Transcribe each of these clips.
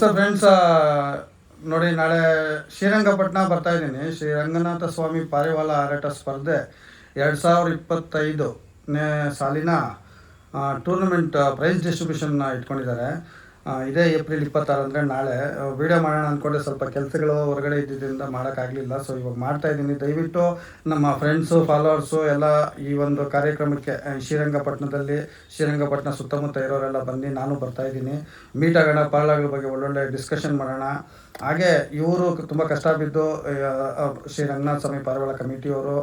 So friends, ನೋಡಿ ನಾಳೆ ಶ್ರೀರಂಗಪಟ್ಟಣ ಬರ್ತಾ ಇದ್ದೀನಿ. ಶ್ರೀ ರಂಗನಾಥ ಸ್ವಾಮಿ ಪಾರಿವಾಳ ಹಾರಾಟ ಸ್ಪರ್ಧೆ 2025ನೇ ಸಾಲಿನ ಟೂರ್ನಮೆಂಟ್ ಪ್ರೈಸ್ ಡಿಸ್ಟ್ರಿಬ್ಯೂಷನ್ ಇಟ್ಕೊಂಡಿದ್ದಾರೆ. ಇದೇ ಏಪ್ರಿಲ್ 26 ಅಂದರೆ ನಾಳೆ ವೀಡಿಯೋ ಮಾಡೋಣ ಅಂದ್ಕೊಂಡೆ. ಸ್ವಲ್ಪ ಕೆಲಸಗಳು ಹೊರಗಡೆ ಇದ್ದಿದ್ದರಿಂದ ಮಾಡೋಕ್ಕಾಗಲಿಲ್ಲ. ಸೊ ಇವಾಗ ಮಾಡ್ತಾಯಿದ್ದೀನಿ. ದಯವಿಟ್ಟು ನಮ್ಮ ಫ್ರೆಂಡ್ಸು ಫಾಲೋವರ್ಸು ಎಲ್ಲ ಈ ಒಂದು ಕಾರ್ಯಕ್ರಮಕ್ಕೆ ಶ್ರೀರಂಗಪಟ್ಟಣ ಸುತ್ತಮುತ್ತ ಇರೋರೆಲ್ಲ ಬಂದು ನಾನು ಬರ್ತಾಯಿದ್ದೀನಿ. ಮೀಟ್ ಆಗೋಣ, ಪಾರಿವಾಳಗಳ ಬಗ್ಗೆ ಒಳ್ಳೊಳ್ಳೆ ಡಿಸ್ಕಷನ್ ಮಾಡೋಣ. ಹಾಗೆ ಇವರು ತುಂಬ ಕಷ್ಟ ಬಿದ್ದು ಶ್ರೀ ರಂಗನಾಥ ಸ್ವಾಮಿ ಪಾರಿವಾಳ ಕಮಿಟಿಯವರು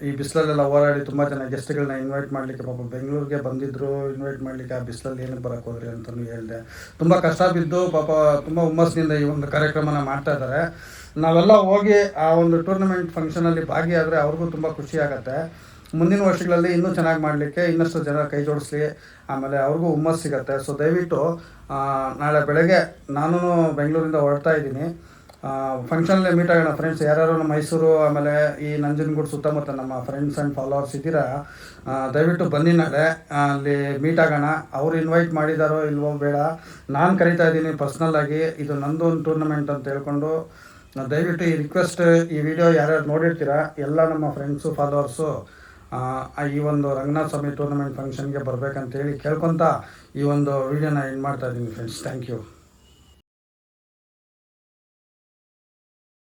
ಈ ಬಿಸಿಲಲ್ಲೆಲ್ಲ ಹೋರಾಡಿ ತುಂಬ ಜನ ಗೆಸ್ಟ್ಗಳನ್ನ ಇನ್ವೈಟ್ ಮಾಡಲಿಕ್ಕೆ ಪಾಪ ಬೆಂಗಳೂರಿಗೆ ಬಂದಿದ್ದರು. ಇನ್ವೈಟ್ ಮಾಡಲಿಕ್ಕೆ ಆ ಬಿಸಿಲಲ್ಲಿ ಏನಕ್ಕೆ ಬರೋಕ್ಕೆ ಹೋದ್ರಿ ಅಂತಲೂ ಹೇಳಿದೆ. ತುಂಬ ಕಷ್ಟ ಬಿದ್ದು ಪಾಪ ತುಂಬ ಹುಮ್ಮಸ್ಸಿನಿಂದ ಈ ಒಂದು ಕಾರ್ಯಕ್ರಮನ ಮಾಡ್ತಾ ಇದ್ದಾರೆ. ನಾವೆಲ್ಲ ಹೋಗಿ ಆ ಒಂದು ಟೂರ್ನಮೆಂಟ್ ಫಂಕ್ಷನಲ್ಲಿ ಭಾಗಿಯಾದರೆ ಅವ್ರಿಗೂ ತುಂಬ ಖುಷಿ ಆಗುತ್ತೆ. ಮುಂದಿನ ವರ್ಷಗಳಲ್ಲಿ ಇನ್ನೂ ಚೆನ್ನಾಗಿ ಮಾಡಲಿಕ್ಕೆ ಇನ್ನಷ್ಟು ಜನ ಕೈ ಜೋಡಿಸ್ಲಿ, ಆಮೇಲೆ ಅವ್ರಿಗೂ ಹುಮ್ಮಸ್ಸು ಸಿಗುತ್ತೆ. ಸೊ ದಯವಿಟ್ಟು ನಾಳೆ ಬೆಳಗ್ಗೆ ನಾನು ಬೆಂಗಳೂರಿಂದ ಹೊರಡ್ತಾ ಇದ್ದೀನಿ. ಫಂಕ್ಷನಲ್ಲಿ ಮೀಟ್ ಆಗೋಣ ಫ್ರೆಂಡ್ಸ್. ಯಾರ್ಯಾರು ನಮ್ಮ ಮೈಸೂರು ಆಮೇಲೆ ಈ ನಂಜನಗೂಡು ಸುತ್ತಮುತ್ತ ನಮ್ಮ ಫ್ರೆಂಡ್ಸ್ ಆ್ಯಂಡ್ ಫಾಲೋವರ್ಸ್ ಇದ್ದೀರಾ, ದಯವಿಟ್ಟು ಬನ್ನಿ. ನಾಳೆ ಅಲ್ಲಿ ಮೀಟ್ ಆಗೋಣ. ಅವ್ರು ಇನ್ವೈಟ್ ಮಾಡಿದಾರೋ ಇಲ್ವೋ ಬೇಡ, ನಾನು ಕರಿತಾ ಇದ್ದೀನಿ ಪರ್ಸ್ನಲ್ಲಾಗಿ. ಇದು ನಂದು ಒಂದು ಟೂರ್ನಮೆಂಟ್ ಅಂತ ಹೇಳ್ಕೊಂಡು ದಯವಿಟ್ಟು ಈ ರಿಕ್ವೆಸ್ಟ್, ಈ ವಿಡಿಯೋ ಯಾರ್ಯಾರು ನೋಡಿರ್ತೀರಾ ಎಲ್ಲ ನಮ್ಮ ಫ್ರೆಂಡ್ಸು ಫಾಲೋವರ್ಸು ಈ ಒಂದು ರಂಗನಾಥ ಸ್ವಾಮಿ ಟೂರ್ನಮೆಂಟ್ ಫಂಕ್ಷನ್ಗೆ ಬರಬೇಕಂತೇಳಿ ಕೇಳ್ಕೊತ ಈ ಒಂದು ವಿಡಿಯೋನ ಎಂಡ್ ಮಾಡ್ತಾ ಇದ್ದೀನಿ ಫ್ರೆಂಡ್ಸ್. Thank you.